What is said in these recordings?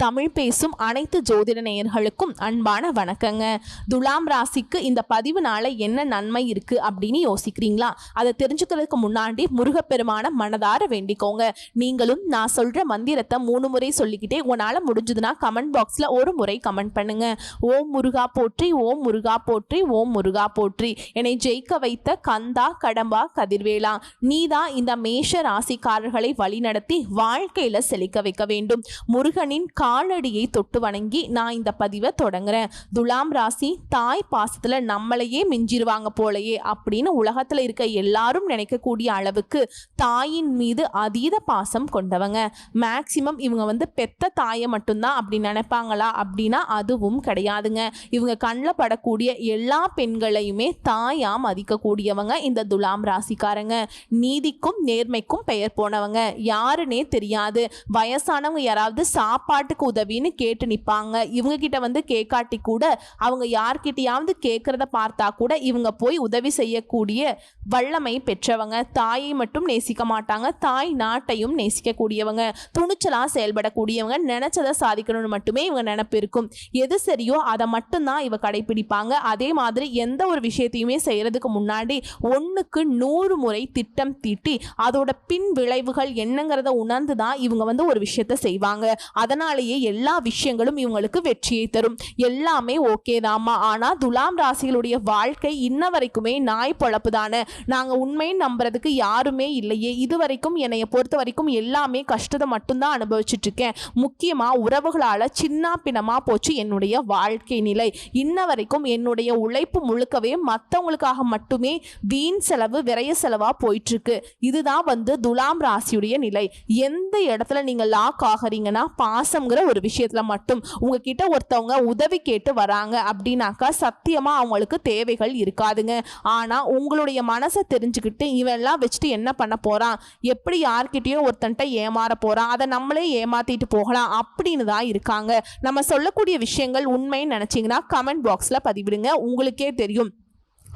தமிழ் பேசும் அனைத்து ஜோதிட நேயர்களுக்கும் அன்பான வணக்கங்க. துலாம் ராசிக்கு இந்த பதிவுனால என்ன நன்மை இருக்கு அப்படின்னு யோசிக்கிறீங்களா? அதை தெரிஞ்சுக்கிறதுக்கு முன்னாடி முருகப்பெருமான மனதார வேண்டிக்கோங்க. நீங்களும் நான் சொல்ற மந்திரத்தை 3 முறை சொல்லிக்கிட்டே உங்களால முடிஞ்சதுன்னா கமெண்ட் பாக்ஸ்ல ஒரு முறை கமெண்ட் பண்ணுங்க. ஓம் முருகா போற்றி, ஓம் முருகா போற்றி, ஓம் முருகா போற்றி. என்னை ஜெயிக்க வைத்த கந்தா கடம்பா கதிர்வேலா, நீதான் இந்த மேஷ ராசிக்காரர்களை வழிநடத்தி வாழ்க்கையில செழிக்க வைக்க வேண்டும். முருகனின் காலடியை தொட்டு வணங்கி நான் இந்த பதிவை தொடங்குறேன். துலாம் ராசி தாய் பாசத்துல நம்மளையே மிஞ்சிருவாங்க போலயே அப்படின்னு உலகத்துல இருக்க எல்லாரும் நினைக்கக்கூடிய அளவுக்கு தாயின் மீது அதீத பாசம் கொண்டவங்க. மேக்சிமம் இவங்க பெத்த தாயை மட்டும்தான் அப்படி நினைப்பாங்களா அப்படின்னா அதுவும் கிடையாதுங்க. இவங்க கண்ணில் படக்கூடிய எல்லா பெண்களையுமே தாயா மதிக்கக்கூடியவங்க இந்த துலாம் ராசிக்காரங்க. நீதிக்கும் நேர்மைக்கும் பெயர் போனவங்க. யாருன்னே தெரியாது. வயசானவங்க யாராவது சாப்பாட்டுக்கு உதவின்னு கேட்டு நிப்பாங்க. இவங்க கிட்ட கேட்காட்டி கூட அவங்க யார்கிட்டயாவது கேட்கறத பார்த்தா கூட இவங்க போய் உதவி செய்யக்கூடிய வல்லமை பெற்றவங்க. தாயை மட்டும் நேசிக்க மாட்டாங்க, தாய் நாட்டையும் நேசிக்கக்கூடியவங்க. துணிச்சலா செயல்படக்கூடியவங்க. நினைச்சதை சாதிக்கணும்னு மட்டுமே இவங்க நினைப்பு இருக்கும். எது சரியோ அதை மட்டும்தான் இவ கடைபிடிப்பாங்க. அதே மாதிரி எந்த ஒரு விஷயத்தையுமே செய்யறதுக்கு முன்னாடி 1க்கு 100 முறை திட்டம் தீட்டி அதோட பின் விளைவுகள் என்னங்கிறத உணர்ந்துதான் இவங்க ஒரு விஷயத்தை செய்வாங்க. அதனாலேயே எல்லா விஷயங்களும் இவங்களுக்கு வெற்றியை தரும். எல்லாமே ஓகே தாமா. ஆனா துலாம் ராசிகளுடைய வாழ்க்கை இன்ன வரைக்குமே நாய் பொழப்பு தானே. நாங்க உண்மையை நம்புறதுக்கு யாருமே இல்லையே. இதுவரைக்கும் என்னைய பொறுத்த வரைக்கும் எல்லாமே கஷ்டத்தை மட்டும்தான் அனுபவிச்சுட்டு இருக்கேன். முக்கியமா உறவுகளால சின்ன பின்னமா போச்சு என்னுடைய வாழ்க்கை நிலை. இன்ன வரைக்கும் என்னுடைய உழைப்பு முழுக்கவே மற்றவங்களுக்காக மட்டுமே வீண் செலவு விரைய செலவா போயிட்டு இருக்கு. இதுதான் துலாம் ராசியுடைய நிலை. எந்த இடத்துல நீங்க லாக் ஆகிறீங்கன்னா பாசம்ங்கிற ஒரு விஷயத்துல மட்டும். உங்ககிட்ட ஒருத்தவங்க உதவி கேட்டு வராங்க அப்படின்னாக்கா சத்தியமா அவங்களுக்கு தேவைகள் இருக்காதுங்க. ஆனா உங்களுடைய மனசை தெரிஞ்சுக்கிட்டு இவெல்லாம் வச்சுட்டு என்ன பண்ண போறான், எப்படி யார்கிட்டயோ ஒருத்தன்ட்ட ஏமாற போறான், அதை நம்மளே ஏமாத்திட்டு போகலாம் அப்படின்னு தான் இருக்காங்க. நம்ம சொல்லக்கூடிய விஷயங்கள் உண்மைன்னு நினைச்சீங்கன்னா கமெண்ட் பாக்ஸ்ல பதிவிடுங்க. உங்களுக்கே தெரியும்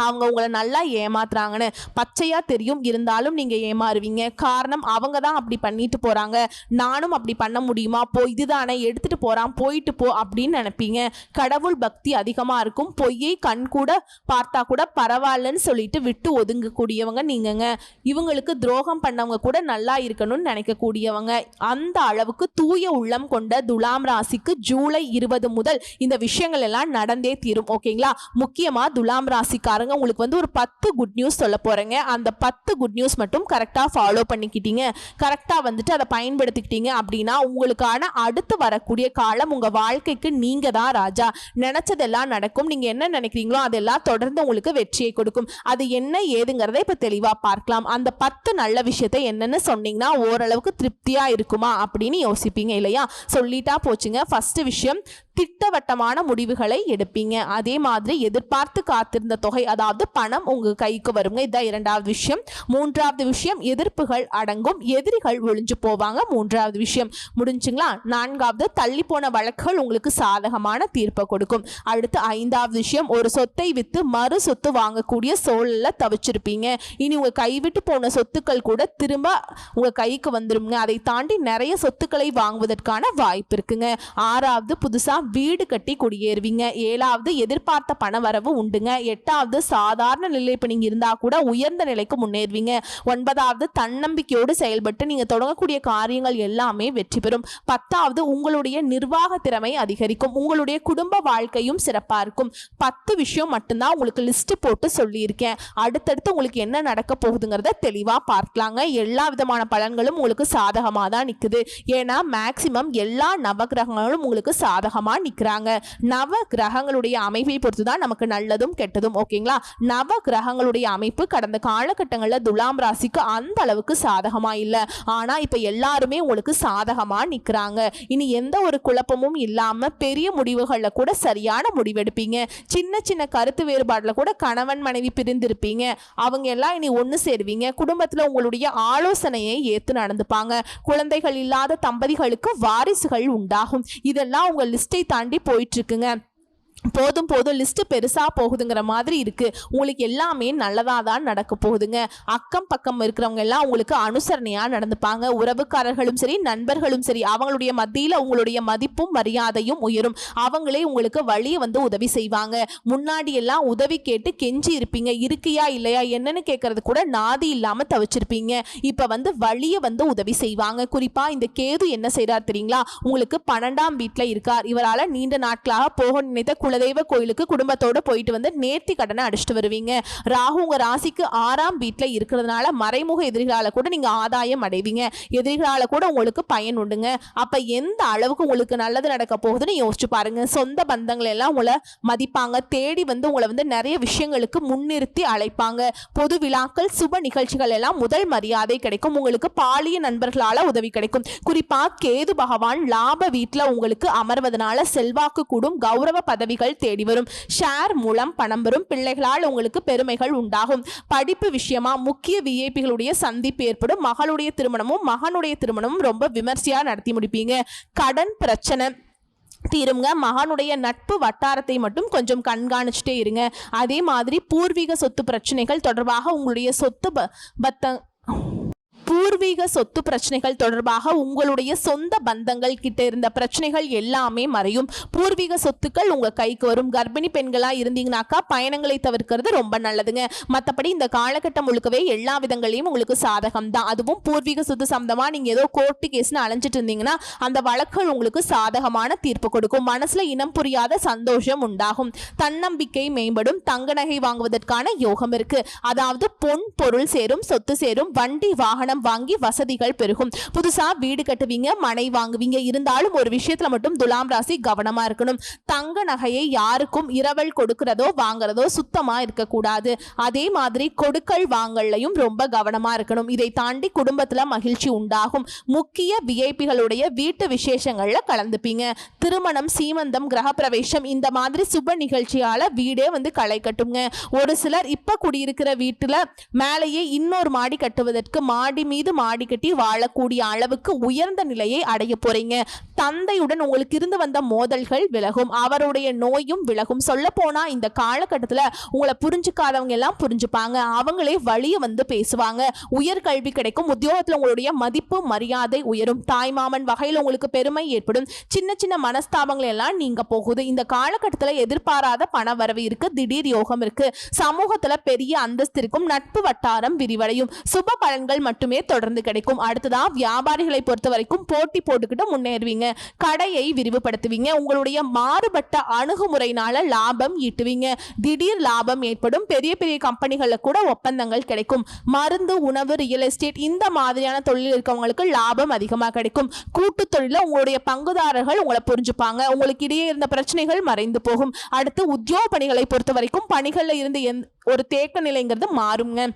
அவங்க உங்களை நல்லா ஏமாத்துறாங்கன்னு பச்சையா தெரியும். இருந்தாலும் நீங்க ஏமாறுவீங்க. காரணம் அவங்க தான் அப்படி பண்ணிட்டு போறாங்க, நானும் அப்படி பண்ண முடியுமா, போ இதுதானே எடுத்துட்டு போறான் போயிட்டு போ அப்படின்னு நினைப்பீங்க. கடவுள் பக்தி அதிகமா இருக்கும். பொய்யை கண் கூட பார்த்தா கூட பரவாயில்லன்னு சொல்லிட்டு விட்டு ஒதுங்கக்கூடியவங்க நீங்கங்க. இவங்களுக்கு துரோகம் பண்ணவங்க கூட நல்லா இருக்கணும்னு நினைக்கக்கூடியவங்க. அந்த அளவுக்கு தூய உள்ளம் கொண்ட துலாம் ராசிக்கு ஜூலை 20 முதல் இந்த விஷயங்கள் எல்லாம் நடந்தே தீரும். ஓகேங்களா? முக்கியமா துலாம் ராசிக்காரங்க உங்களுக்கு ஒரு 10 குட் நியூஸ் சொல்ல போறேங்க. அந்த 10 குட் நியூஸ் மட்டும் கரெக்டா ஃபாலோ பண்ணிக்கிட்டீங்க, கரெக்டா அதை பயன்படுத்திக்கிட்டீங்க அப்படின்னா உங்களுக்கான அடுத்து வரக்கூடிய காலம் உங்க வாழ்க்கைக்கு நீங்க தான் ராஜா. நினைச்சதெல்லாம் நடக்கும். நீங்க என்ன நினைக்கிறீங்களோ அதெல்லாம் தொடர்ந்து உங்களுக்கு வெற்றியை கொடுக்கும். அது என்ன ஏதுங்கிறத இப்ப தெளிவா பார்க்கலாம். அந்த 10 நல்ல விஷயத்தை என்னன்னு சொன்னீங்கன்னா ஓரளவுக்கு திருப்தியா இருக்குமா அப்படின்னு யோசிப்பீங்க இல்லையா? சொல்லிட்டா போச்சுங்க. ஃபர்ஸ்ட் விஷயம், திட்டவட்டமான முடிவுகளை எடுப்பீங்க. அதே மாதிரி எதிர்பார்த்து காத்திருந்த தொகை அதாவது பணம் உங்க கைக்கு வருங்க. இதான் 2வது விஷயம். 3வது விஷயம், எதிர்ப்புகள் அடங்கும், எதிரிகள் ஒளிஞ்சு போவாங்க. 3வது விஷயம் முடிஞ்சுங்களா? 4வது, தள்ளி போன வழக்குகள் உங்களுக்கு சாதகமான தீர்ப்பை கொடுக்கும். அடுத்து 5வது விஷயம், ஒரு சொத்தை வித்து மறு சொத்து வாங்கக்கூடிய சூழல்ல தவிச்சிருப்பீங்க. இனி உங்க கைவிட்டு போன சொத்துக்கள் கூட திரும்ப உங்க கைக்கு வந்துருங்க. அதை தாண்டி நிறைய சொத்துக்களை வாங்குவதற்கான வாய்ப்பு இருக்குங்க. 6வது, புதுசா வீடு கட்டி குடியேறுவீங்க. 7வது, எதிர்பார்த்த பண வரவு உண்டுங்க. 8வது, சாதாரண நிலை இப்ப நீங்க இருந்தா கூட உயர்ந்த நிலைக்கு முன்னேறுவீங்க. 9வது, தன்னம்பிக்கையோடு செயல்பட்டு நீங்க தொடங்கக்கூடிய காரியங்கள் எல்லாமே வெற்றி பெறும். 10வது, உங்களுடைய நிர்வாக திறமை அதிகரிக்கும். உங்களுடைய குடும்ப வாழ்க்கையும் சிறப்பா இருக்கும். 10 விஷயம் மட்டும்தான் உங்களுக்கு லிஸ்ட் போட்டு சொல்லியிருக்கேன். அடுத்தடுத்து உங்களுக்கு என்ன நடக்க போகுதுங்கிறத தெளிவா பார்க்கலாங்க. எல்லா விதமான பலன்களும் உங்களுக்கு சாதகமா தான் நிக்குது. ஏன்னா மேக்சிமம் எல்லா நவகிரகங்களும் உங்களுக்கு சாதகமா நிக்கிறாங்க. நவ கிரகங்களுடைய அமைப்பை பொறுத்துதான் நமக்கு நல்லதும் கெட்டதும். ஓகேங்களா? நவ கிரகங்களுடைய அமைப்பு கடந்த காலகட்டங்களில் துலாம் ராசிக்கு அந்த அளவுக்கு சாதகமா இல்லை. ஆனா இப்ப எல்லாருமே உங்களுக்கு சாதகமா நிக்கிறாங்க. இனி எந்த ஒரு குழப்பமும் இல்லாம பெரிய முடிவுகள்ல கூட சரியான முடிவெடுப்பீங்க. சின்ன சின்ன கருத்து வேறுபாடுல கூட கணவன் மனைவி பிரிந்திருப்பீங்க. அவங்க எல்லாம் இனி ஒன்று சேருவீங்க. குடும்பத்துல உங்களுடைய ஆலோசனையை ஏத்து நடந்துப்பாங்க. குழந்தைகள் இல்லாத தம்பதிகளுக்கு வாரிசுகள் உண்டாகும். இதெல்லாம் உங்க லிஸ்டை தாண்டி போயிட்டு இருக்குங்க. போதும் போதும் லிஸ்ட் பெருசா போகுதுங்கிற மாதிரி இருக்கு. உங்களுக்கு எல்லாமே நல்லதா தான் நடக்க போகுதுங்க. அக்கம் பக்கம் இருக்கிறவங்க எல்லாம் உங்களுக்கு அனுசரணையா நடந்துப்பாங்க. உறவுக்காரர்களும் சரி நண்பர்களும் சரி அவங்களுடைய மத்தியில உங்களுடைய மதிப்பும் மரியாதையும் உயரும். அவங்களே உங்களுக்கு வழியை வந்து உதவி செய்வாங்க. முன்னாடி எல்லாம் உதவி கேட்டு கெஞ்சி இருப்பீங்க, இருக்கியா இல்லையா என்னன்னு கேட்கறது கூட நாதி இல்லாம தவிச்சிருப்பீங்க. இப்ப வந்து வழியை வந்து உதவி செய்வாங்க. குறிப்பா இந்த கேது என்ன செய்யறார் தெரியுங்களா, உங்களுக்கு 12ஆம் வீட்டுல இருக்கார். இவரால நீண்ட நாட்களாக போக நினைத்த குலதெய்வ கோயிலுக்கு குடும்பத்தோட போயிட்டு வந்து நேர்த்தி கடனை அடிச்சுட்டு வருவீங்க. ராகு உங்க ராசிக்கு 6ஆம் வீட்டுல இருக்கிறதுனால மறைமுக எதிரிகளால கூட நீங்க ஆதாயம் அடைவீங்க. எதிரிகளால கூட உங்களுக்கு பயன் உண்டுங்க. அப்ப எந்த அளவுக்கு உங்களுக்கு நல்லது நடக்க போகுதுன்னு யோசிச்சு பாருங்க. சொந்த பந்தங்கள் எல்லாம் உங்களை மதிப்பாங்க. தேடி வந்து உங்களை வந்து நிறைய விஷயங்களுக்கு முன்னிறுத்தி அழைப்பாங்க. பொது விழாக்கள் சுப நிகழ்ச்சிகள் எல்லாம் முதல் மரியாதை கிடைக்கும். உங்களுக்கு பாலிய நண்பர்களால உதவி கிடைக்கும். குறிப்பா கேது பகவான் லாப வீட்டுல உங்களுக்கு அமர்வதனால செல்வாக்கு கூடும். கௌரவ பதவிகள் தேடி வரும். ஷேர் மூலம் பணம் வரும். பிள்ளைகளால் உங்களுக்கு பெருமைகள் உண்டாகும். படிப்பு விஷயமா முக்கிய விஐபிகளுடைய சந்திப்பு ஏற்படும். மகளுடைய திருமணமும் மகனுடைய திருமணமும் ரொம்ப விமர்சையா நடத்தி முடிப்பீங்க. கடன் பிரச்சனை தீருங்க. மகனுடைய நட்பு வட்டாரத்தை மட்டும் கொஞ்சம் கண்காணிச்சுட்டே இருங்க. அதே மாதிரி பூர்வீக சொத்து பிரச்சனைகள் தொடர்பாக உங்களுடைய பூர்வீக சொத்து பிரச்சனைகள் தொடர்பாக உங்களுடைய சொந்த பந்தங்கள் கிட்ட இருந்த பிரச்சனைகள் எல்லாமே மறையும். பூர்வீக சொத்துக்கள் உங்க கைக்கு வரும். கர்ப்பிணி பெண்களா இருந்தீங்கன்னாக்கா பயணங்களை தவிர்க்கிறது ரொம்ப நல்லதுங்க. மற்றபடி இந்த காலகட்டம் முழுக்கவே எல்லா விதங்களையும் உங்களுக்கு சாதகம் தான். அதுவும் பூர்வீக சொத்து சம்பந்தமா நீங்க ஏதோ கோர்ட்டு கேஸ்னு அலைஞ்சிட்டு இருந்தீங்கன்னா அந்த வழக்குகள் உங்களுக்கு சாதகமான தீர்ப்பு கொடுக்கும். மனசுல இனம் புரியாத சந்தோஷம் உண்டாகும். தன்னம்பிக்கை மேம்படும். தங்க நகை வாங்குவதற்கான யோகம் இருக்கு. அதாவது பொன் பொருள் சேரும், சொத்து சேரும், வண்டி வாகனம் வாங்கி வசதிகள் பெருகும். புதுசா வீடு கட்டுவீங்க, மனை வாங்குவீங்க. இருந்தாலும் ஒரு விஷயத்துல மட்டும் துலாம் ராசி கவனமா இருக்கணும். தங்க நகையை யாருக்கும் இரவல் கொடுக்கிறதோ வாங்குறதோ சுத்தமா இருக்கக்கூடாது. அதே மாதிரி கொடுக்கல் வாங்கல்லையும் ரொம்ப கவனமா இருக்கணும். இதை தாண்டி குடும்பத்துல மகிழ்ச்சி உண்டாகும். முக்கிய விஐபிகளுடைய வீட்டு விசேஷங்கள்ல கலந்துப்பீங்க. திருமணம், சீமந்தம், கிரகப்பிரவேசம் இந்த மாதிரி சுப நிகழ்ச்சியால வீடே வந்து களை கட்டுங்க. ஒரு சிலர் இப்ப குடியிருக்கிற வீட்டுல மேலேயே இன்னொரு மாடி கட்டுவதற்கு மாடி மீது மாடி கட்டி வாழக்கூடிய அளவுக்கு உயர்ந்த நிலையை அடைய போறீங்க. தந்தையுடன் உங்களுக்கு இருந்து வந்த மோதல்கள் விலகும். அவருடைய நோயும் விலகும். சொல்ல போனா இந்த காலகட்டத்துல உங்களை புரிஞ்சுக்காதவங்க எல்லாம் புரிஞ்சுப்பாங்க. அவங்களே வழிய வந்து பேசுவாங்க. உயர்கல்வி கிடைக்கும். உத்தியோகத்துல உங்களுடைய மதிப்பு மரியாதை உயரும். தாய்மாமன் வகையில் உங்களுக்கு பெருமை ஏற்படும். சின்ன சின்ன மனஸ்தாபங்கள் எல்லாம் நீங்க போகுது. இந்த காலகட்டத்துல எதிர்பாராத பண வரவு இருக்கு. திடீர் யோகம் இருக்கு. சமூகத்துல பெரிய அந்தஸ்து இருக்கும். நட்பு வட்டாரம் விரிவடையும். சுப பலன்கள் மட்டுமே தொடர்ந்து கிடைக்கும். அடுத்ததான் வியாபாரிகளை பொறுத்த வரைக்கும் போட்டி போட்டுக்கிட்டு முன்னேறுவீங்க. கடையை விரிவுபடுத்துவீங்க. உங்களுடைய மாறுபட்ட அணுகுமுறையினால லாபம் ஈட்டுவீங்க. திடீர் லாபம் ஏற்படும். பெரிய பெரிய கம்பெனிகள்ல கூட ஒப்பந்தங்கள் கிடைக்கும். மருந்து, உணவு, ரியல் எஸ்டேட் இந்த மாதிரியான தொழில் இருக்கவங்களுக்கு லாபம் அதிகமாக கிடைக்கும். கூட்டு தொழில உங்களுடைய பங்குதாரர்கள் உங்களை புரிஞ்சுப்பாங்க. உங்களுக்கு இடையே இருந்த பிரச்சனைகள் மறைந்து போகும். அடுத்து உத்தியோக பணிகளை பொறுத்த வரைக்கும் பணிகள்ல இருந்து ஒரு தேக்க நிலைங்கிறது மாறுங்க.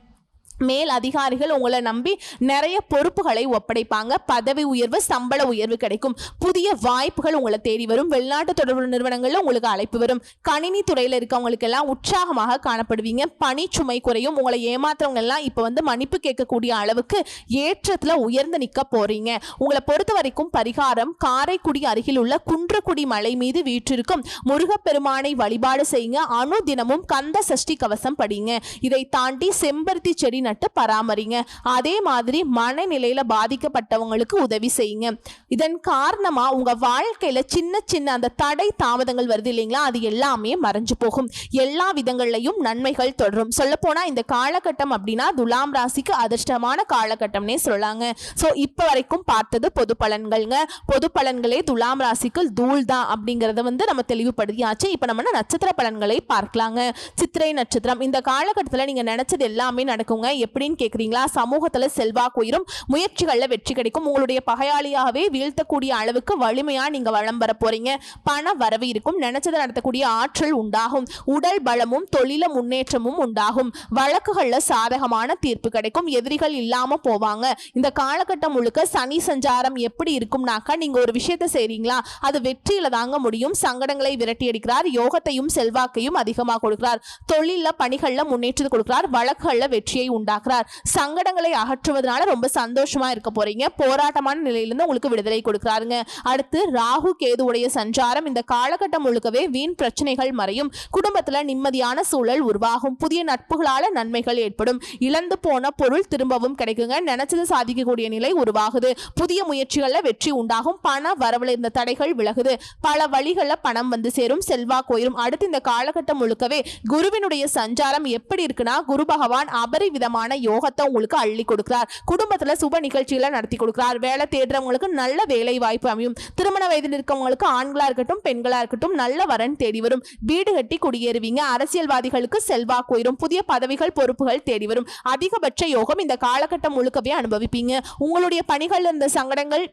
மேல் அதிகாரிகள் உங்களை நம்பி நிறைய பொறுப்புகளை ஒப்படைப்பாங்க. பதவி உயர்வு, சம்பள உயர்வு கிடைக்கும். புதிய வாய்ப்புகள் உங்களை தேடி வரும். வெளிநாட்டு தொடர்பு நிறுவனங்கள்ல உங்களுக்கு அழைப்பு வரும். கணினி துறையில இருக்கவங்களுக்கு எல்லாம் உற்சாகமாக காணப்படுவீங்க. பணி சுமை குறையும். உங்களை ஏமாத்துறவங்க எல்லாம் இப்ப வந்து மன்னிப்பு கேட்கக்கூடிய அளவுக்கு ஏற்றத்துல உயர்ந்து நிக்க போறீங்க. உங்களை பொறுத்த வரைக்கும் பரிகாரம், காரைக்குடி அருகில் உள்ள குன்றக்குடி மலை மீது வீற்றிருக்கும் முருகப்பெருமானை வழிபாடு செய்யுங்க. அனுதினமும் கந்த சஷ்டி கவசம் படிங்க. இதை தாண்டி செம்பருத்தி செடி நட்டு பராமரிங்க. அதே மாதிரி மனநிலையில பாதிக்கப்பட்டவங்களுக்கு உதவி செய்யுங்க. இதன் காரணமா உங்க வாழ்க்கையில சின்ன சின்ன அந்த தடை தாமதங்கள் வருது இல்லைங்களா, அது எல்லாமே மறைஞ்சு போகும். எல்லா விதங்கள்லையும் நன்மைகள் தொடரும். சொல்ல போனா இந்த காலகட்டம் அப்படின்னா துலாம் ராசிக்கு அதிர்ஷ்டமான காலகட்டம்னே சொல்லலாங்க. சோ இப்ப வரைக்கும் பார்த்தது பொது பலன்கள்ங்க. பொது பலன்களே துலாம் ராசிக்கு தூள் தான் அப்படிங்கறத வந்து நம்ம தெளிவுபடுத்தியாச்சு. இப்ப நம்ம நட்சத்திர பலன்களை பார்க்கலாங்க. சித்திரை நட்சத்திரம். இந்த காலகட்டத்துல நீங்க நினைச்சது எல்லாமே நடக்குங்க. எப்படின்னு கேக்குறீங்களா? சமூகத்துல செல்வாக்கு உயரும். முயற்சிகள்ல வெற்றி கிடைக்கும். உங்களுடைய பகையாளியாகவே வீழ்த்தக்கூடிய அளவுக்கு வலிமையா நீங்க வளம் வர போறீங்க. பண வரவு இருக்கும். நினைச்சதை நடத்தக்கூடிய ஆற்றல் உண்டாகும். உடல் பலமும் தொழில முன்னேற்றமும் உண்டாகும். வழக்குகள்ல சாதகமான தீர்ப்பு கிடைக்கும். எதிரிகள் இல்லாம போவாங்க. இந்த காலகட்டம் முழுக்க சனி சஞ்சாரம் எப்படி இருக்கும்னாக்கா, நீங்க ஒரு விஷயத்தை செய்றீங்களா அது வெற்றியில தாங்க முடியும். சங்கடங்களை விரட்டி அடிக்கிறார். யோகத்தையும் செல்வாக்கையும் அதிகமாக கொடுக்கிறார். தொழில பணிகள்ல முன்னேற்றத்தை கொடுக்கிறார். வழக்குகள்ல வெற்றியை உண்டாக்குறார். சங்கடங்களை அகற்றுவதனால ரொம்ப சந்தோஷமா இருக்க போறீங்க. போராட்டமான நிலையிலிருந்து உங்களுக்கு விடுதலை கொடுக்கிறாருங்க. அடுத்து ராகு கேதுவுடைய சஞ்சாரம் இந்த காலகட்டம் முழுக்கவே வீண் பிரச்சனைகள் மறையும். குடும்பத்துல நிம்மதியான சூழல் உருவாகும். புதிய நட்புகளால நன்மைகள் ஏற்படும். இழந்து போன பொருள் திரும்பவும் கிடைக்குங்க. நினைச்சது சாதிக்கக்கூடிய நிலை உருவாகுது. புதிய முயற்சிகள்ல வெற்றி உண்டாகும். பண வரவுல இருந்த தடைகள் விலகுது. பல வழிகள்ல பணம் வந்து சேரும். செல்வாக்கு உயரும். அடுத்து இந்த காலகட்டம் முழுக்கவே குருவினுடைய சஞ்சாரம் எப்படி இருக்குன்னா, குரு பகவான் அபரிவிதமான யோகத்தை உங்களுக்கு அள்ளி கொடுக்கிறார். குடும்பத்துல சுப நிகழ்ச்சிகளை நடத்தி கொடுக்கிறார். வேலை தேடுறவங்களுக்கு நல்ல வேலை வாய்ப்பு அமையும். திருமண வயதில் இருக்கவங்களுக்கு ஆண்களா இருக்கட்டும் பெண்களா இருக்கட்டும் நல்ல வரன் தேடி வரும். வீடு கட்டி குடியேறுவீங்க. அரசியல்வாதிகளுக்கு செல்வாக்கு உயரும். புதிய பதவிகள் பொறுப்புகள் தேடி வரும். அதிகபட்ச யோகம் இந்த காலகட்டம் முழுக்கவே அனுபவிப்பீங்க. உங்களுடைய பணிகள் இருந்த சங்கடங்கள்,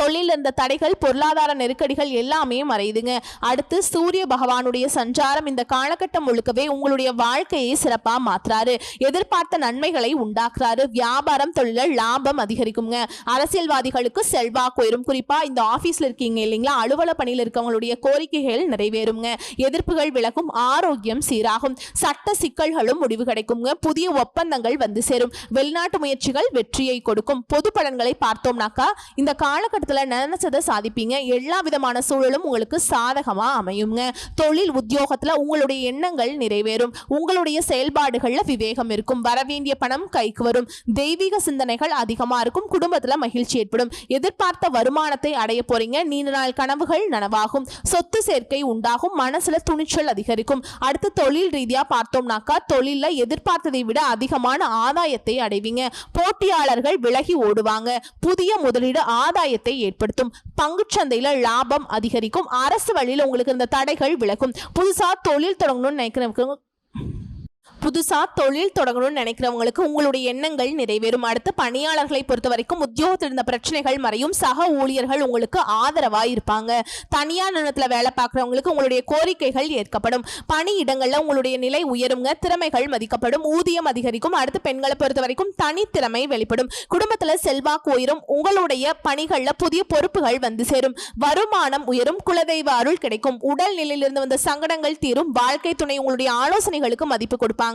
தொழில் இருந்த தடைகள், பொருளாதார நெருக்கடிகள் எல்லாமே மறையுதுங்க. அடுத்து சூரிய பகவானுடைய சஞ்சாரம் இந்த காலகட்டம் முழுக்கவே உங்களுடைய வாழ்க்கையை சிறப்பா மாத்துறாரு. எதிர்பார்த்த நன்மைகளை உண்டாக்குறாரு. வியாபாரம் தொழில லாபம் அதிகரிக்குங்க. அரசியல்வாதிகளுக்கு செல்வாக்கு உயரும். குறிப்பா இந்த ஆபீஸ்ல இருக்கீங்க இல்லைங்களா, அலுவலக பணியில் இருக்கவங்களுடைய கோரிக்கைகள் நிறைவேறுங்க. எதிர்ப்புகள் விலகும். ஆரோக்கியம் சீராகும். சட்ட சிக்கல்களும் முடிவு கிடைக்குங்க. புதிய ஒப்பந்தங்கள் வந்து சேரும். வெளிநாட்டு முயற்சிகள் வெற்றியை கொடுக்கும். பொது பலன்களை பார்த்தோம்னாக்கா இந்த காலகட்டத்தில் நினைச்சதை சாதிப்பீங்க. எல்லா விதமான சூழலும் உங்களுக்கு சாதகமா அமையுங்க. தொழில் உத்தியோகத்துல உங்களுடைய எண்ணங்கள் நிறைவேறும். உங்களுடைய செயல்பாடுகள்ல விவேகம் இருக்கும். வரவேண்டிய பணம் கைக்கு வரும். தெய்வீக சிந்தனைகள் அதிகமா இருக்கும். குடும்பத்துல மகிழ்ச்சி ஏற்படும். எதிர்பார்த்த வருமானத்தை அடைய போறீங்க. நீண்ட நாள் கனவுகள் நனவாகும். சொத்து சேர்க்கை உண்டாகும். மனசுல துணிச்சல் அதிகரிக்கும். அடுத்து தொழில் ரீதியா பார்த்தோம்னாக்கா தொழில எதிர்பார்த்ததை விட அதிகமான ஆதாயத்தை அடைவீங்க. போட்டியாளர்கள் விலகி ஓடுவாங்க. புதிய முதலீடு ஆதாயத்தை ஏற்படுத்தும். பங்குச்சந்தையில லாபம் அதிகரிக்கும். அரசு வழியில் உங்களுக்கு இந்த தடைகள் விலகும். புதுசா தொழில் தொடங்கணும்னு நினைக்கிறவங்களுக்கு உங்களுடைய எண்ணங்கள் நிறைவேறும். அடுத்து பணியாளர்களை பொறுத்த வரைக்கும் உத்தியோகத்தில் இருந்த பிரச்சனைகள் மறையும். சக ஊழியர்கள் உங்களுக்கு ஆதரவா இருப்பாங்க. தனியார் நிறுவனத்துல வேலை பார்க்கிறவங்களுக்கு உங்களுடைய கோரிக்கைகள் ஏற்கப்படும். பணியிடங்கள்ல உங்களுடைய நிலை உயருங்க. திறமைகள் மதிக்கப்படும். ஊதியம் அதிகரிக்கும். அடுத்து பெண்களை பொறுத்த வரைக்கும் தனித்திறமை வெளிப்படும். குடும்பத்துல செல்வாக்கு உயரும். உங்களுடைய பணிகள்ல புதிய பொறுப்புகள் வந்து சேரும். வருமானம் உயரும். குலதெய்வ அருள் கிடைக்கும். உடல் நிலையிலிருந்து வந்த சங்கடங்கள் தீரும். வாழ்க்கை துணை உங்களுடைய ஆலோசனைகளுக்கு மதிப்பு கொடுப்பாங்க.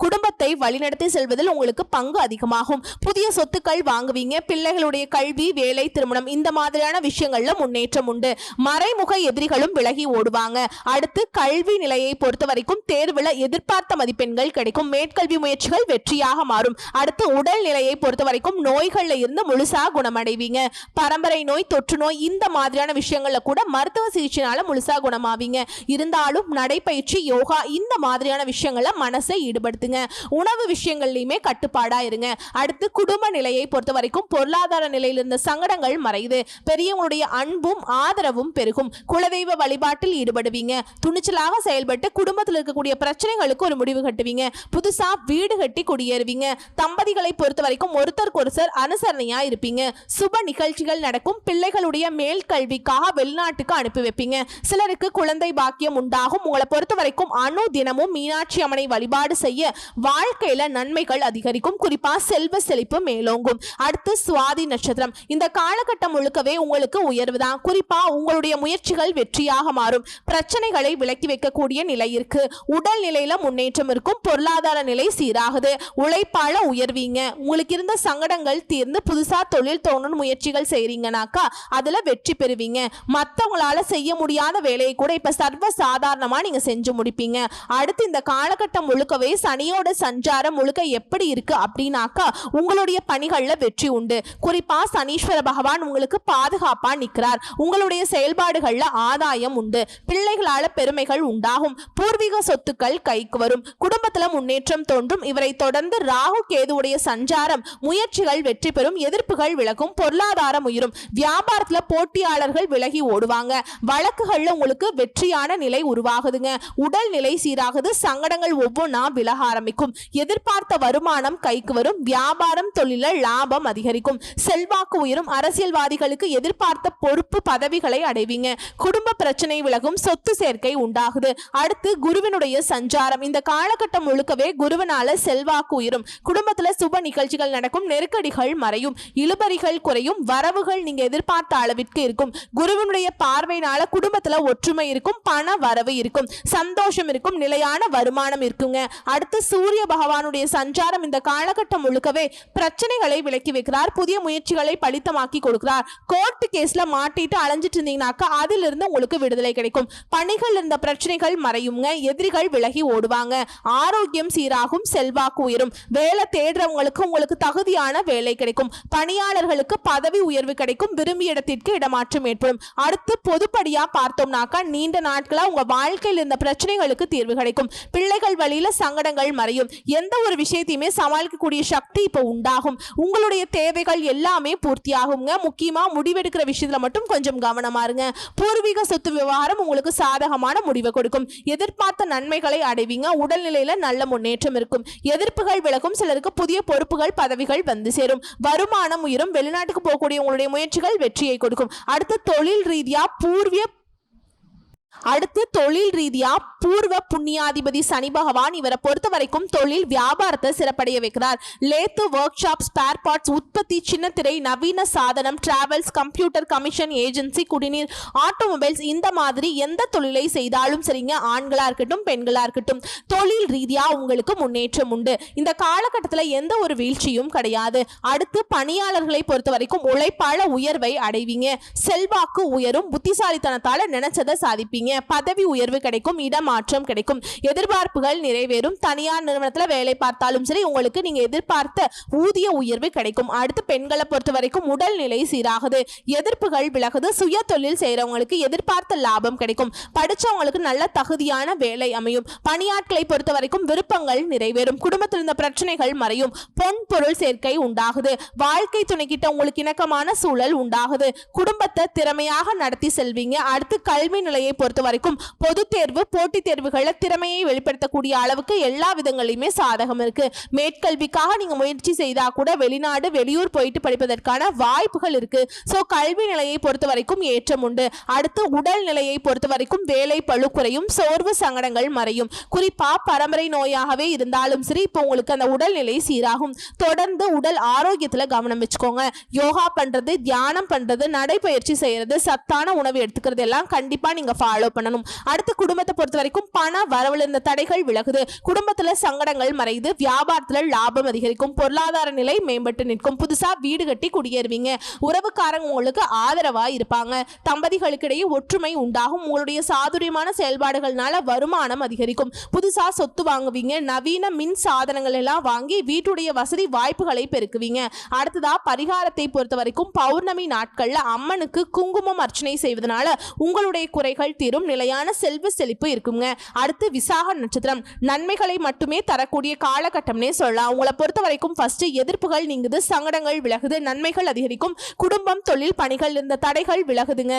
குடும்பத்தை வழிநடத்தி செல்வதில் உங்களுக்கு பங்கு அதிகமாகும். புதிய சொத்துக்கள் வாங்குவீங்க. பிள்ளைகளுடைய கல்வி, வேலை, திருமணம் இந்த மாதிரியான விஷயங்கள்ல முன்னேற்றம் உண்டு. மறைமுக எதிரிகளும் விலகி ஓடுவாங்க. அடுத்து கல்வி நிலையை பொறுத்த வரைக்கும் தேர்வுல எதிர்பார்த்த மதிப்பெண்கள் கிடைக்கும். மேற்கல்வி முயற்சிகள் வெற்றியாக மாறும். அடுத்து உடல் நிலையை பொறுத்த வரைக்கும் நோய்கள்ல இருந்து முழுசா குணமடைவீங்க. பரம்பரை நோய், தொற்று நோய் இந்த மாதிரியான விஷயங்கள்ல கூட மருத்துவ சிகிச்சைனால முழுசா குணமாவீங்க. இருந்தாலும் நடைப்பயிற்சி, யோகா இந்த மாதிரியான விஷயங்கள்ல மனசை ஈடுபடுத்துங்க. உணவு விஷயங்கள்லயுமே கட்டுப்பாடா இருங்க. அடுத்து குடும்ப நிலையை பொறுத்த வரைக்கும் பொருளாதார நிலையில் இருந்த சங்கடங்கள் மறையுது. பெரியவங்களுடைய அன்பும் ஆதரவும் பெருகும். குலதெய்வ வழிபாட்டில் ஈடுபடுவீங்க. துணிச்சலாக செயல்பட்டு குடும்பத்தில் இருக்கக்கூடிய பிரச்சனைகளுக்கு ஒரு முடிவு கட்டுவீங்க. புதுசா வீடு கட்டி குடியேறுவீங்க. தம்பதிகளை பொறுத்த வரைக்கும் ஒருத்தருக்கொருத்தர் அனுசரணையா இருப்பீங்க. சுப நிகழ்ச்சிகள் நடக்கும். பிள்ளைகளுடைய மேல் கல்விக்காக வெளிநாட்டுக்கு அனுப்பி வைப்பீங்க. சிலருக்கு குழந்தை பாக்கியம் உண்டாகும். உங்களை பொறுத்த வரைக்கும் அணு தினமும் மீனாட்சி அம்மனை வழிபாடு செய்ய வாழ்க்கையில நன்மைகள் அதிகரிக்கும். குறிப்பா செல்வ செழிப்பு மேலோங்கும். அடுத்து சுவாதி நட்சத்திரம் இந்த காலகட்டம் முழுக்கவே உங்களுக்கு உயர்வுதான். குறிப்பா உங்களுடைய முயற்சிகள் வெற்றியாக மாறும். பிரச்சனைகளை விலக்கி வைக்கக்கூடிய நிலை இருக்கு. உடல் நிலையில முன்னேற்றம் இருக்கும். பொருளாதார நிலை சீராகுது. உழைப்பால உயர்வீங்க. உங்களுக்கு இருந்த சங்கடங்கள் தீர்ந்து புதுசா தொழில் தோணும் முயற்சிகள் செய்றீங்கனாக்கா அதுல வெற்றி பெறுவீங்க. மற்றவங்களால செய்ய முடியாத வேலையை கூட இப்ப சர்வ சாதாரணமா நீங்க செஞ்சு முடிப்பீங்க. அடுத்து இந்த காலகட்டம் முழுக்கவே சனியோட சஞ்சாரம் முழுக்க எப்படி இருக்கு அப்படின்னாக்கா உங்களுடைய பணிகள்ல வெற்றி உண்டு. குறிப்பா சனீஸ்வர பகவான் உங்களுக்கு பாதுகாப்பா நிற்கிறார். உங்களுடைய செயல்பாடுகள்ல ஆதாயம் உண்டு. பிள்ளைகளால பெருமைகள் உண்டாகும். பூர்வீக சொத்துக்கள் கைக்கு வரும். குடும்பத்துல முன்னேற்றம் தோன்றும். இவரை தொடர்ந்து ராகு கேதுவுடைய சஞ்சாரம் முயற்சிகள் வெற்றி பெறும். எதிர்ப்புகள் விலகும். பொருளாதாரம் உயரும். வியாபாரத்துல போட்டியாளர்கள் விலகி ஓடுவாங்க. வழக்குகள்ல உங்களுக்கு வெற்றியான நிலை உருவாகுதுங்க. உடல் நிலை சீராகுது. சங்கடங்கள் ஒவ்வொன்றா விலக ஆரம்பிக்கும். எதிர்பார்த்த வருமானம் கைக்கு வரும். வியாபாரம் தொழில லாபம் அதிகரிக்கும். செல்வாக்கு உயரும். அரசியல்வாதிகளுக்கு எதிர்பார்த்த பொறுப்பு பதவிகளை அடைவீங்க. குடும்ப பிரச்சனை விலகும். சொத்து சேர்க்கை உண்டாகுது. அடுத்து குருவினுடைய சஞ்சாரம் இந்த காலகட்டம் முழுக்கவே குருவினால செல்வாக்கு உயரும். குடும்பத்துல சுப நிகழ்ச்சிகள் நடக்கும். நெருக்கடிகள் மறையும். இழுபறிகள் குறையும். வரவுகள் நீங்க எதிர்பார்த்த அளவிற்கு இருக்கும். குருவினுடைய பார்வையினால குடும்பத்துல ஒற்றுமை இருக்கும். பண வரவு இருக்கும். சந்தோஷம் இருக்கும். நிலையான வருமானம் இருக்குங்க. அடுத்து சூரிய பகவானுடைய சஞ்சாரம் இந்த காலகட்டம் முழுக்கவே பிரச்சனைகளை விலக்கி வைக்கிறார். புதிய முயற்சிகளை பலித்தமாக்கி கொடுக்கிறார். கோர்ட் கேஸ்ல மாட்டிட்டு அலைஞ்சிட்டு இருந்தீங்கன்னாக்கா அதிலிருந்து உங்களுக்கு விடுதலை கிடைக்கும். பணிகள் இருந்த பிரச்சனைகள் மறையுங்க. எதிரிகள் விலகி ஓடுவாங்க. ஆரோக்கியம் சீராகும். செல்வாக்கு உயரும். வேலை தேடுறவங்களுக்கு உங்களுக்கு தகுதியான வேலை கிடைக்கும். பணியாளர்களுக்கு பதவி உயர்வு கிடைக்கும். விரும்பிய இடத்திற்கு இடமாற்றம் ஏற்படும். அடுத்து பொதுப்படியா பார்த்தோம்னாக்கா நீண்ட நாட்களா உங்க வாழ்க்கையில் இருந்த பிரச்சனைகளுக்கு தீர்வு கிடைக்கும். பிள்ளைகள் வழியில சங்கடங்கள் மறையும். எந்த ஒரு விஷயத்தையுமே சமாளிக்கக்கூடிய சக்தி இப்போ உண்டாகும். உங்களுடைய தேவைகள் எல்லாமே பூர்த்தியாகுங்க. முக்கியமா முடிவெடுக்கிற விஷயத்துல மட்டும் கொஞ்சம் கவனமா இருங்க. பூர்வீக சொத்து விவகாரம் உங்களுக்கு சாதகமான முடிவை கொடுக்கும். எதிர்பார்த்த நன்மைகளை அடைவீங்க. உடல்நிலையில நல்ல முன்னேற்றம் இருக்கும். எதிர்ப்புகள் விலகும். சிலருக்கு புதிய பொறுப்புகள் பதவிகள் வந்து சேரும். வருமானம் உயரும். வெளிநாட்டுக்கு போகக்கூடிய உங்களுடைய முயற்சிகள் வெற்றியை கொடுக்கும். அடுத்து தொழில் ரீதியா பூர்வ புண்ணியாதிபதி சனி பகவான் இவரை பொறுத்த வரைக்கும் தொழில் வியாபாரத்தை சிறப்படைய வைக்கிறார். Lathe, work shop, spare parts உற்பத்தி, சின்னத்திரை, நவீன சாதனம், டிராவல்ஸ், கம்ப்யூட்டர், கமிஷன் ஏஜென்சி, குடிநீர், ஆட்டோமொபைல்ஸ் இந்த மாதிரி எந்த தொழிலை செய்தாலும் சரிங்க, ஆண்களா இருக்கட்டும் பெண்களா இருக்கட்டும், தொழில் ரீதியா உங்களுக்கு முன்னேற்றம் உண்டு. இந்த காலகட்டத்தில் எந்த ஒரு வீழ்ச்சியும் கிடையாது. அடுத்து பணியாளர்களை பொறுத்த வரைக்கும் உழைப்பாள உயர்வை அடைவீங்க. செல்வாக்கு உயரும். புத்திசாலித்தனத்தால நினைச்சதை சாதிப்பீங்க. பதவி உயர்வு கிடைக்கும். இடமாற்றம் கிடைக்கும். எதிர்பார்ப்புகள் நிறைவேறும். தனியார் நிறுவனத்தில் வேலை பார்த்தாலும் சரி உங்களுக்கு நீங்க எதிர்பார்த்த ஊதிய உயர்வு கிடைக்கும். அடுத்து பெண்களை பொறுத்த வரைக்கும் உடல்நிலை சீராகுது. எதிர்ப்புகள் விலகுது. சுய தொழில் செய்யறவங்களுக்கு எதிர்பார்த்த லாபம் கிடைக்கும். படிச்சவங்களுக்கு நல்ல தகுதியான வேலை அமையும். பணியாட்களை பொறுத்த வரைக்கும் விருப்பங்கள் நிறைவேறும். குடும்பத்தில் இருந்த பிரச்சனைகள் மறையும். பொன் பொருள் சேர்க்கை உண்டாகுது. வாழ்க்கை துணைக்கிட்ட உங்களுக்கு இணக்கமான சூழல் உண்டாகுது. குடும்பத்தை திறமையாக நடத்தி செல்வீங்க. அடுத்து கல்வி நிலையை பொறுத்த வரைக்கும் பொது தேர்வு, போட்டித் தேர்வுகள்ல திறமையை வெளிப்படுத்தக்கூடிய அளவுக்கு எல்லா விதங்களிலுமே சாதகம் இருக்கு. மேற்கல்விக்காக நீங்க முயற்சி செய்தா கூட வெளிநாடு, வெளியூர் போயிட்டு படிப்பதற்கான வாய்ப்புகள் இருக்கு. சோ கல்வி நிலையை பொறுத்த வரைக்கும் ஏற்றம் உண்டு. அடுத்து உடல் நிலையை பொறுத்த வரைக்கும் வேலை பளு குறையும். சோர்வு சங்கடங்கள் மறையும். குறிப்பா பரம்பரை நோயாகவே இருந்தாலும் சரி இப்போ உங்களுக்கு அந்த உடல்நிலை சீராகும். தொடர்ந்து உடல் ஆரோக்கியத்துல கவனம் வச்சுக்கோங்க. யோகா பண்றது, தியானம் பண்றது, நடைபயிற்சி செய்யறது, சத்தான உணவு எடுத்துக்கிறது எல்லாம் கண்டிப்பா நீங்க ஃபாலோ பண்ணணும். அடுத்து குடும்பத்தை பொறுத்த வரைக்கும் பண வரவுல இருந்த தடைகள் விலகுது. குடும்பத்துல சங்கடங்கள் மறையுது. வியாபாரத்துல லாபம் அதிகரிக்கும். பொருளாதார நிலை மேம்பட்டு நிற்கும். புதுசா வீடு கட்டி குடியேறுவீங்க. உறவுக்காரங்க உங்களுக்கு ஆதரவா இருப்பாங்க. தம்பதிகளுக்கிடையே ஒற்றுமை உண்டாகும். உங்களுடைய சாதுரியமான செயல்பாடுகள்னால வருமானம் அதிகரிக்கும். புதுசா சொத்து வாங்குவீங்க. நவீன மின் சாதனங்கள் எல்லாம் வாங்கி வீட்டுடைய வசதி வாய்ப்புகளை பெருக்குவீங்க. அடுத்ததா பரிகாரத்தை பொறுத்த வரைக்கும் பௌர்ணமி நாட்கள்ல அம்மனுக்கு குங்குமம் அர்ச்சனை செய்வதனால உங்களுடைய குறைகள் தீரும். நிலையான செல்வ செழிப்பு இருக்குங்க. அடுத்து விசாக நட்சத்திரம் நன்மைகளை மட்டுமே தரக்கூடிய காலகட்டம்னே சொல்லலாம். உங்களை பொறுத்த வரைக்கும் ஃபர்ஸ்ட் எதிர்ப்புகள் நீங்குது. சங்கடங்கள் விலகுது. நன்மைகள் அதிகரிக்கும். குடும்பம், தொழில், பணிகள் இருந்த தடைகள் விலகுதுங்க.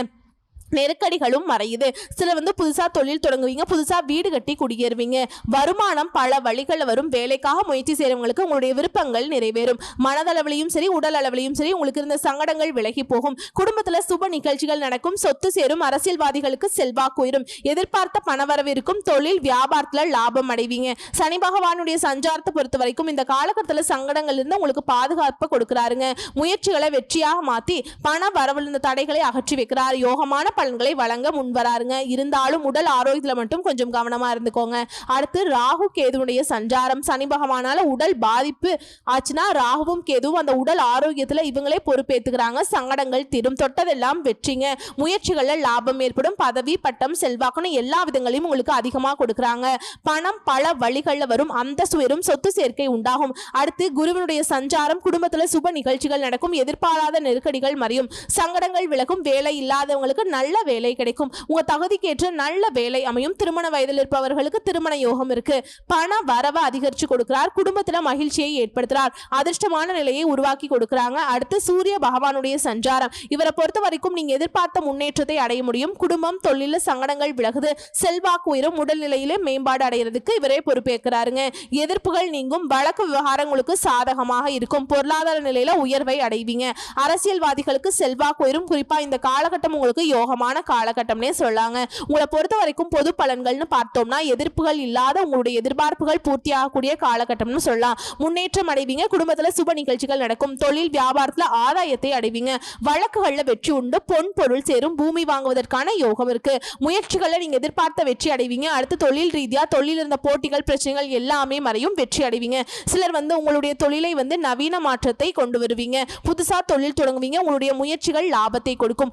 நெருக்கடிகளும் மறையுது. சில புதுசா தொழில் தொடங்குவீங்க. புதுசா வீடு கட்டி குடியேறுவீங்க. வருமானம் பல வழிகளில் வரும். வேலைக்காக முயற்சி செய்யறவங்களுக்கு உங்களுடைய விருப்பங்கள் நிறைவேறும். மனதளவிலையும் சரி உடல் அளவிலையும் சரி உங்களுக்கு இருந்த சங்கடங்கள் விலகி போகும். குடும்பத்துல சுப நிகழ்ச்சிகள் நடக்கும். சொத்து சேரும். அரசியல்வாதிகளுக்கு செல்வாக்கு உயரும். எதிர்பார்த்த பணவரவு இருக்கும். தொழில் வியாபாரத்துல லாபம் அடைவீங்க. சனி பகவானுடைய சஞ்சாரத்தை பொறுத்த வரைக்கும் இந்த காலகட்டத்தில் சங்கடங்கள் இருந்து உங்களுக்கு பாதுகாப்பு கொடுக்கிறாருங்க. முயற்சிகளை வெற்றியாக மாத்தி பண வரவில் இருந்த தடைகளை அகற்றி வைக்கிறார். யோகமான பலன்களை வழங்க முன்வராருங்க. இருந்தாலும் உடல் ஆரோக்கியத்துல மட்டும் கொஞ்சம் கவனமா இருந்துக்கோங்க. அடுத்து ராகு கேதுவுடைய சஞ்சாரம். சனி பகவானால உடல் பாதிப்பு ஆச்சுன்னா ராகுவும் கேதுவும் அந்த உடல் ஆரோக்கியத்துல இவங்களே பொறுப்பேற்றுக்கிறாங்க. சங்கடங்கள் தீரும். தொட்டதெல்லாம் வெற்றிங்க. முயற்சிகள்ல லாபம் ஏற்படும். பதவி, பட்டம், செல்வாக்குன்னு எல்லா விதங்களையும் உங்களுக்கு அதிகமா கொடுக்குறாங்க. பணம் பல வழிகளில் வரும். அந்தஸ்து உயரும். சொத்து சேர்க்கை உண்டாகும். அடுத்து குருவினுடைய சஞ்சாரம். குடும்பத்துல சுப நிகழ்ச்சிகள் நடக்கும். எதிர்பாராத நெருக்கடிகள் மறையும். சங்கடங்கள் விலகும். வேலை இல்லாதவங்களுக்கு நல்ல வேலை கிடைக்கும். உங்க தகுதிக்கேற்ற நல்ல வேலை அமையும். திருமண வயதில் இருப்பவர்களுக்கு திருமண யோகம் இருக்கு. பண வரவை அதிகரிச்சு கொடுக்கிறார். குடும்பத்துல மகிழ்ச்சியை ஏற்படுத்துறார். அதிர்ஷ்டமான நிலையை உருவாக்கி கொடுக்கிறாங்க. அடுத்து சூரிய பகவானுடைய சஞ்சாரம். இவரை பொறுத்த வரைக்கும் நீங்க எதிர்பார்த்த முன்னேற்றத்தை அடைய முடியும். குடும்பம், தொழில சங்கடங்கள் விலகுது. செல்வாக்கு உயரும். உடல்நிலையிலே மேம்பாடு அடைகிறதுக்கு இவரே பொறுப்பேற்கிறாருங்க. எதிர்ப்புகள் நீங்கும். வழக்கு விவகாரங்களுக்கு சாதகமாக இருக்கும். பொருளாதார நிலையில உயர்வை அடைவீங்க. அரசியல்வாதிகளுக்கு செல்வாக்கு உயரும். குறிப்பா இந்த காலகட்டம் உங்களுக்கு யோகம் யோகமான காலகட்டம்னே சொல்லாங்க. உங்களை பொறுத்த வரைக்கும் பொது பலன்கள்னு பார்த்தோம்னா எதிர்ப்புகள் இல்லாத உங்களுடைய எதிர்பார்ப்புகள் பூர்த்தியாகக்கூடிய காலகட்டம்னு சொல்லலாம். முன்னேற்றம் அடைவீங்க. குடும்பத்துல சுப நிகழ்ச்சிகள் நடக்கும். தொழில் வியாபாரத்துல ஆதாயத்தை அடைவீங்க. வழக்குகள்ல வெற்றி உண்டு. பொன் பொருள் சேரும். பூமி வாங்குவதற்கான யோகம் இருக்கு. முயற்சிகள்ல நீங்க எதிர்பார்த்த வெற்றி அடைவீங்க. அடுத்து தொழில் ரீதியா தொழில் இருந்த போட்டிகள் பிரச்சனைகள் எல்லாமே மறையும். வெற்றி அடைவீங்க. சிலர் உங்களுடைய தொழிலை நவீன மாற்றத்தை கொண்டு வருவீங்க. புதுசா தொழில் தொடங்குவீங்க. உங்களுடைய முயற்சிகள் லாபத்தை கொடுக்கும்.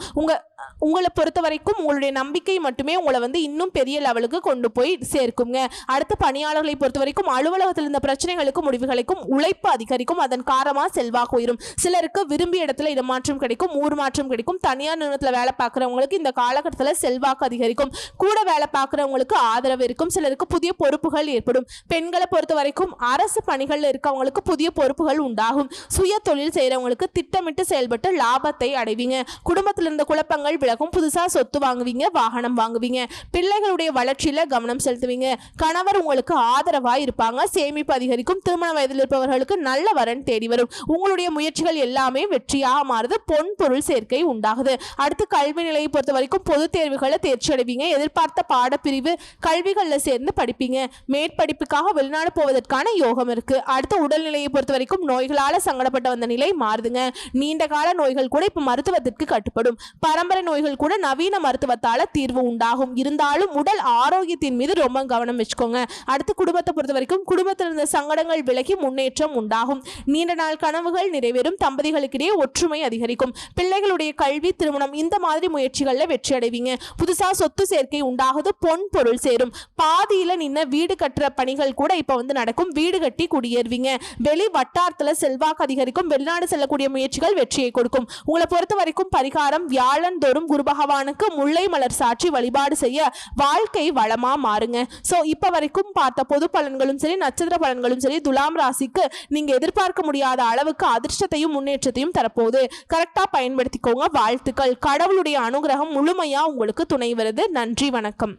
உங்களை பொறுத்த வரைக்கும் உங்களுடைய நம்பிக்கை மட்டுமே உங்களை இன்னும் பெரிய லெவலுக்கு கொண்டு போய் சேர்க்குங்க. அடுத்த பணியாளர்களை பொறுத்த வரைக்கும் அலுவலகத்தில் இருந்த பிரச்சனைகளுக்கும் முடிவுகளுக்கும் உழைப்பு அதிகரிக்கும். அதன் காரணமா செல்வாக்கு உயரும். சிலருக்கு விரும்பிய இடத்துல இடமாற்றம் கிடைக்கும். ஊர் மாற்றம் கிடைக்கும். தனியார் நிறுவனத்தில் வேலை பார்க்குறவங்களுக்கு இந்த காலகட்டத்தில் செல்வாக்கு அதிகரிக்கும். கூட வேலை பார்க்குறவங்களுக்கு ஆதரவு இருக்கும். சிலருக்கு புதிய பொறுப்புகள் ஏற்படும். பெண்களை பொறுத்த வரைக்கும் அரசு பணிகள் இருக்கவங்களுக்கு புதிய பொறுப்புகள் உண்டாகும். சுய தொழில் செய்யறவங்களுக்கு திட்டமிட்டு செயல்பட்டு லாபத்தை அடைவீங்க. குடும்பத்தில் இருந்த குழப்பங்கள் விலகும். புதுசா சொத்து வாங்குவீங்க. வாகனம் வாங்குவீங்க. பிள்ளைகளுடைய வளர்ச்சியில கவனம் செலுத்துவீங்க. கணவர் உங்களுக்கு ஆதரவா இருப்பாங்க. சேமிப்பு அதிகரிக்கும். திருமண வயதில் இருப்பவர்களுக்கு நல்ல வரன் தேடி வரும். உங்களுடைய முயற்சிகள் எல்லாமே வெற்றியாக மாறுது. பொன் பொருள் சேர்க்கை உண்டாகுது. அடுத்து கல்வி நிலையை பொறுத்த வரைக்கும் பொது தேர்வுகளை தேர்ச்சி அடைவீங்க. எதிர்பார்த்த பாடப்பிரிவு கல்விகளில் சேர்ந்து படிப்பீங்க. மேற்படிப்புக்காக வெளிநாடு போவதற்கான யோகம் இருக்கு. அடுத்த உடல்நிலையை பொறுத்த வரைக்கும் நோய்களால சங்கடப்பட்ட வந்த நிலை மாறுதுங்க. நீண்ட கால நோய்கள் கூட இப்ப மருத்துவத்திற்கு கட்டுப்படும். பரம்பரை நோய்கள் கூட நவீன மருத்துவத்தால தீர்வு உண்டாகும். இருந்தாலும் உடல் ஆரோக்கியத்தின் மீது ரொம்ப கவனம் வச்சுக்கோங்க. அடுத்து குடும்பத்தை பொறுத்த வரைக்கும் குடும்பத்தில் இருந்த சங்கடங்கள் விலகி முன்னேற்றம் உண்டாகும். நீண்ட நாள் கனவுகள் நிறைவேறும். தம்பதிகளுக்கிடையே ஒற்றுமை அதிகரிக்கும். பிள்ளைகளுடைய கல்வி திருமணம் இந்த மாதிரி முயற்சிகள்ல வெற்றி அடைவீங்க. புதுசா சொத்து சேர்க்கை உண்டாகுது. பொன் பொருள் சேரும். பாதியில நின்ன வீடு கட்டுற பணிகள் கூட இப்ப நடக்கும். வீடு கட்டி குடியேறுவீங்க. வெளி வட்டாரத்துல செல்வாக்கு அதிகரிக்கும். வெளிநாடு செல்லக்கூடிய முயற்சிகள் வெற்றியை கொடுக்கும். உங்களை பொறுத்த வரைக்கும் பரிகாரம் வியாழன் தோறும் குரு பகவானுக்கு முல்லை மலர் சாற்றி வழிபாடு செய்ய வாழ்க்கை வளமா மாறுங்க. சோ இப்ப வரைக்கும் பார்த்த பொது பலன்களும் சரி நட்சத்திர பலன்களும் சரி துலாம் ராசிக்கு நீங்க எதிர்பார்க்க முடியாத அளவுக்கு அதிர்ஷ்டத்தையும் முன்னேற்றத்தையும் தரப்போகுது. கரெக்டா பயன்படுத்திக்கோங்க. வாழ்த்துக்கள். கடவுளுடைய அனுகிரகம் முழுமையா உங்களுக்கு துணை வருது. நன்றி, வணக்கம்.